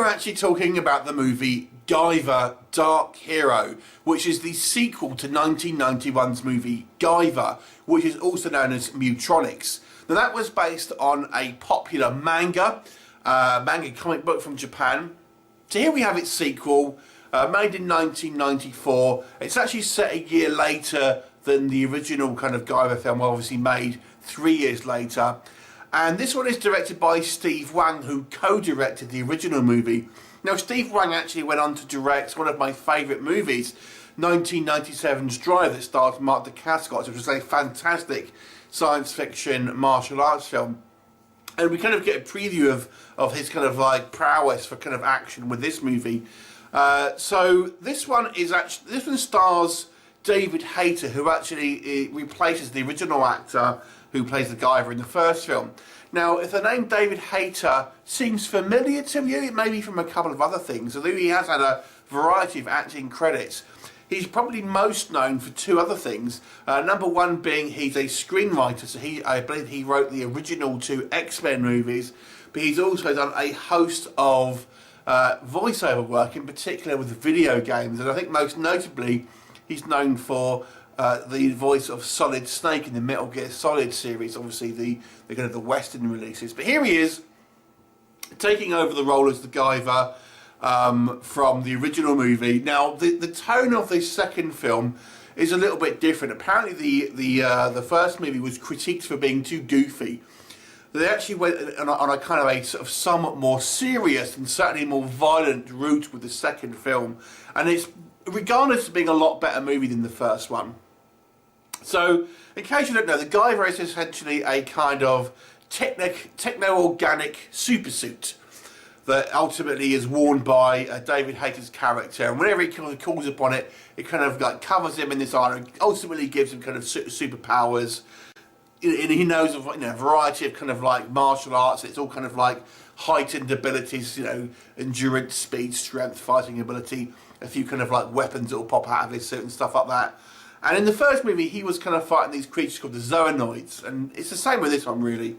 actually talking about the movie Guyver, Dark Hero, which is the sequel to 1991's movie Guyver, which is also known as Mutronics. Now that was based on a popular manga comic book from Japan. So here we have its sequel, made in 1994. It's actually set a year later than the original kind of Guyver film, obviously made 3 years later. And this one is directed by Steve Wang, who co-directed the original movie. Now, Steve Wang actually went on to direct one of my favourite movies, 1997's Drive, that stars Mark Dacascos, which was a fantastic science fiction martial arts film. And we kind of get a preview of his kind of like prowess for kind of action with this movie. So this one stars David Hayter, who actually replaces the original actor who plays the Guyver in the first film. Now, if the name David Hayter seems familiar to you, it may be from a couple of other things, although he has had a variety of acting credits. He's probably most known for two other things. Number one being he's a screenwriter, so I believe he wrote the original two X-Men movies, but he's also done a host of voiceover work, in particular with video games, and I think most notably he's known for the voice of Solid Snake in the Metal Gear Solid series, obviously the kind of the Western releases. But here he is, taking over the role as the Guyver from the original movie. Now, the tone of this second film is a little bit different. Apparently, the first movie was critiqued for being too goofy. They actually went on a kind of a sort of somewhat more serious and certainly more violent route with the second film, and it's regarded as being a lot better movie than the first one. So, in case you don't know, the Guyver is essentially a kind of techno-organic supersuit that ultimately is worn by David Hayter's character, and whenever he kind of calls upon it, it kind of like covers him in this armor, and ultimately gives him kind of superpowers. And he knows of a variety of kind of like martial arts. It's all kind of like heightened abilities, endurance, speed, strength, fighting ability. A few kind of like weapons that will pop out of his suit and stuff like that. And in the first movie, he was kind of fighting these creatures called the Zoanoids, and it's the same with this one really.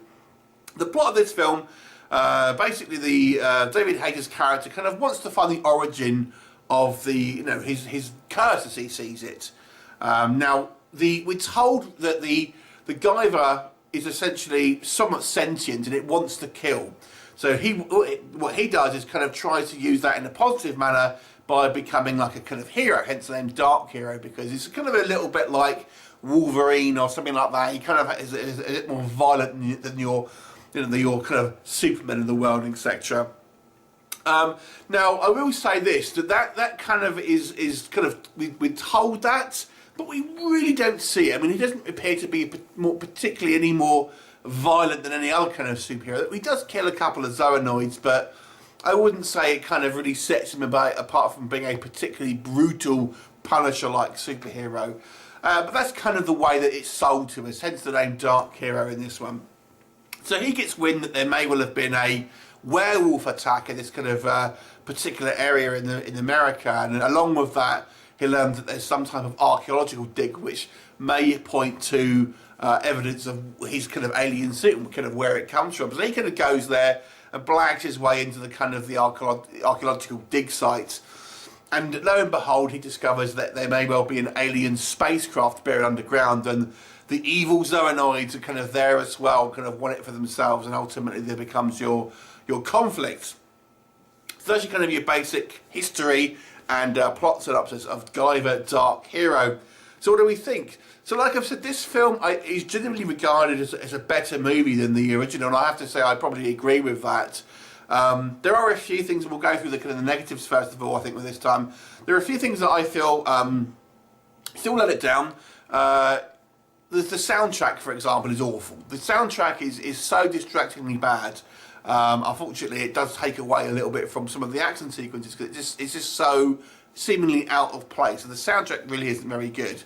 The plot of this film, basically the David Hayter's character kind of wants to find the origin of the his curse as he sees it. Now we're told that the Guyver is essentially somewhat sentient and it wants to kill. So what he does is kind of tries to use that in a positive manner by becoming like a kind of hero, hence the name Dark Hero, because it's kind of a little bit like Wolverine or something like that. He kind of is a bit more violent than your kind of Superman in the world, etc. Now, I will say this, that kind of is kind of, we're told that, but we really don't see it. I mean, he doesn't appear to be particularly any more violent than any other kind of superhero. He does kill a couple of Zoanoids, but I wouldn't say it kind of really sets him apart from being a particularly brutal Punisher-like superhero. But that's kind of the way that it's sold to us, hence the name Dark Hero in this one. So he gets wind that there may well have been a werewolf attack in this kind of particular area in America, and along with that, he learns that there's some type of archeological dig which may point to evidence of his kind of alien suit and kind of where it comes from. So he kind of goes there and blags his way into the kind of the archaeological dig sites, and lo and behold, he discovers that there may well be an alien spacecraft buried underground, and the evil Zoanoids are kind of there as well, kind of want it for themselves, and ultimately there becomes your conflict. So that's kind of your basic history and plot synopsis of Guyver, Dark Hero. So what do we think? So like I've said, this film is generally regarded as a better movie than the original, and I have to say I probably agree with that. There are a few things, we'll go through the kind of the negatives first of all, I think, with this time. There are a few things that I feel still let it down. The soundtrack, for example, is awful. The soundtrack is so distractingly bad. Unfortunately, it does take away a little bit from some of the action sequences, because it's just so seemingly out of place. So the soundtrack really isn't very good.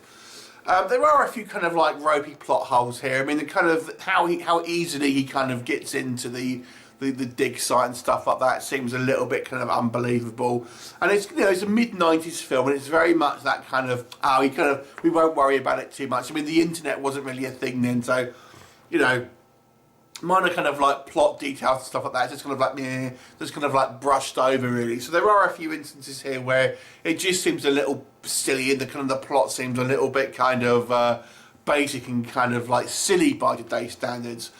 There are a few kind of like ropey plot holes here. I mean, the kind of how easily he kind of gets into the dig site and stuff like that seems a little bit kind of unbelievable. And it's it's a mid-90s film, and it's very much that kind of we won't worry about it too much. I mean, the internet wasn't really a thing then, so minor kind of like plot details and stuff like that, just kind of like just kind of like brushed over really. So there are a few instances here where it just seems a little silly, and the kind of the plot seems a little bit kind of basic and kind of like silly by today's standards.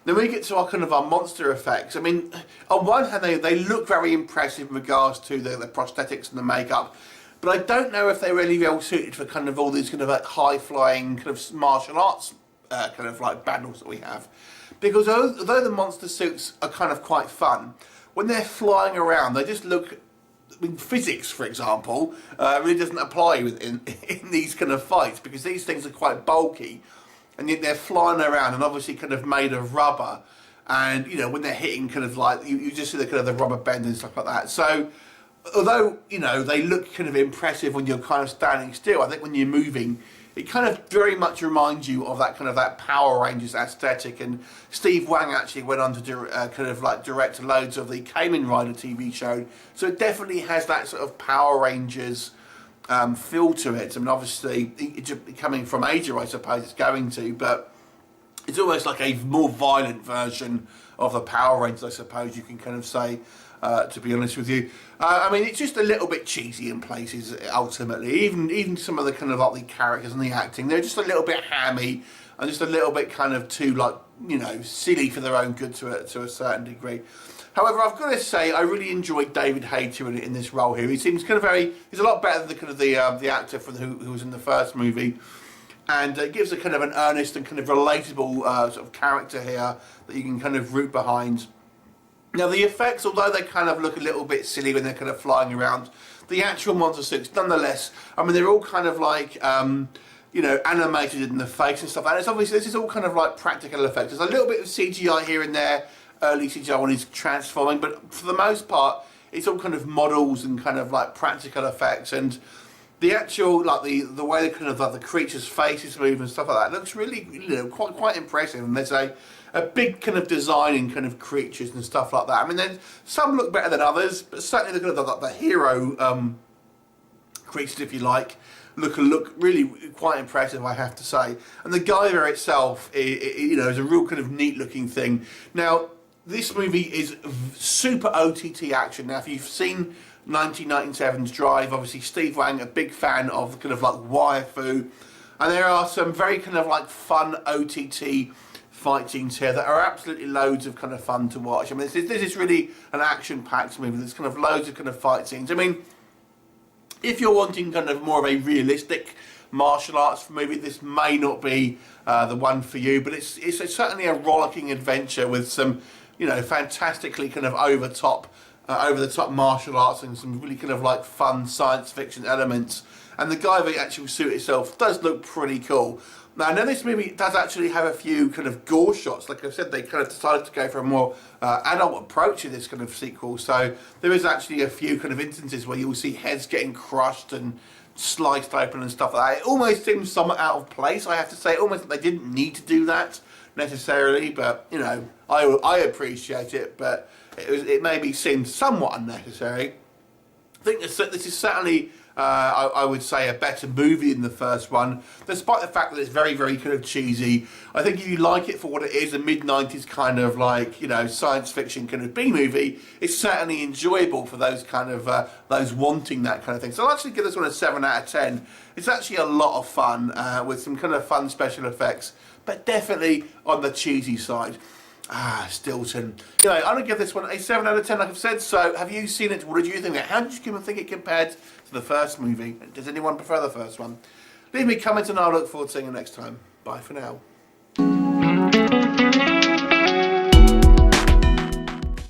Then we get to our kind of our monster effects. I mean, on one hand they look very impressive in regards to the prosthetics and the makeup, but I don't know if they're really well suited for kind of all these kind of like high flying kind of martial arts kind of like battles that we have. Because although the monster suits are kind of quite fun, when they're flying around, they just look. I mean, physics, for example, really doesn't apply in these kind of fights, because these things are quite bulky, and yet they're flying around and obviously kind of made of rubber. And you know, when they're hitting, kind of like you just see the kind of the rubber bend and stuff like that. So, although you know they look kind of impressive when you're kind of standing still, I think when you're moving, it kind of very much reminds you of that kind of that Power Rangers aesthetic. And Steve Wang actually went on to kind of like direct loads of the Kamen Rider TV show, so it definitely has that sort of Power Rangers feel to it. I mean, obviously, coming from Asia, I suppose it's going to, but it's almost like a more violent version of the Power Rangers, I suppose you can kind of say. To be honest with you, I mean, it's just a little bit cheesy in places. Ultimately, even some of the kind of like the characters and the acting, they're just a little bit hammy and just a little bit kind of too, like, you know, silly for their own good to a certain degree. However, I've got to say, I really enjoyed David Hayter in this role here. He seems kind of he's a lot better than the kind of the actor who was in the first movie, and it gives a kind of an earnest and kind of relatable sort of character here that you can kind of root behind. Now the effects, although they kind of look a little bit silly when they're kind of flying around, the actual monster suits, nonetheless, I mean, they're all kind of like, you know, animated in the face and stuff. And it's obviously, this is all kind of like practical effects. There's a little bit of CGI here and there, early CGI when he's transforming, but for the most part, it's all kind of models and kind of like practical effects. And the actual, like the way the kind of like the creatures' faces move and stuff like that looks really, you know, quite impressive. And there's a big kind of design in kind of creatures and stuff like that. I mean, then some look better than others, but certainly the kind of the hero creatures, if you like, look really quite impressive, I have to say. And the Guyver itself, you know, is a real kind of neat looking thing. Now, this movie is super OTT action. Now, if you've seen 1997's Drive, obviously Steve Wang, a big fan of kind of like waifu, and there are some very kind of like fun OTT fight scenes here that are absolutely loads of kind of fun to watch. I mean, this is really an action-packed movie. There's kind of loads of kind of fight scenes. I mean, if you're wanting kind of more of a realistic martial arts movie, this may not be the one for you, but it's certainly a rollicking adventure with some, you know, fantastically kind of over the top martial arts and some really kind of like fun science fiction elements. And the Guyver actual suit itself does look pretty cool. Now, I know this movie does actually have a few kind of gore shots. Like I said, they kind of decided to go for a more adult approach in this kind of sequel. So there is actually a few kind of instances where you'll see heads getting crushed and sliced open and stuff like that. It almost seems somewhat out of place, I have to say. Almost like they didn't need to do that necessarily, but you know, I appreciate it, but it maybe seemed somewhat unnecessary. I think this is certainly, I would say, a better movie than the first one, despite the fact that it's very, very kind of cheesy. I think if you like it for what it is, a mid-90s kind of like, you know, science fiction kind of B-movie, it's certainly enjoyable for those kind of, those wanting that kind of thing. So I'll actually give this one a 7 out of 10. It's actually a lot of fun, with some kind of fun special effects, but definitely on the cheesy side. Stilton. You know, I'm going to give this one a 7 out of 10, like I've said. So, have you seen it? What did you think? How did you think it compared to the first movie? Does anyone prefer the first one? Leave me comments and I'll look forward to seeing you next time. Bye for now.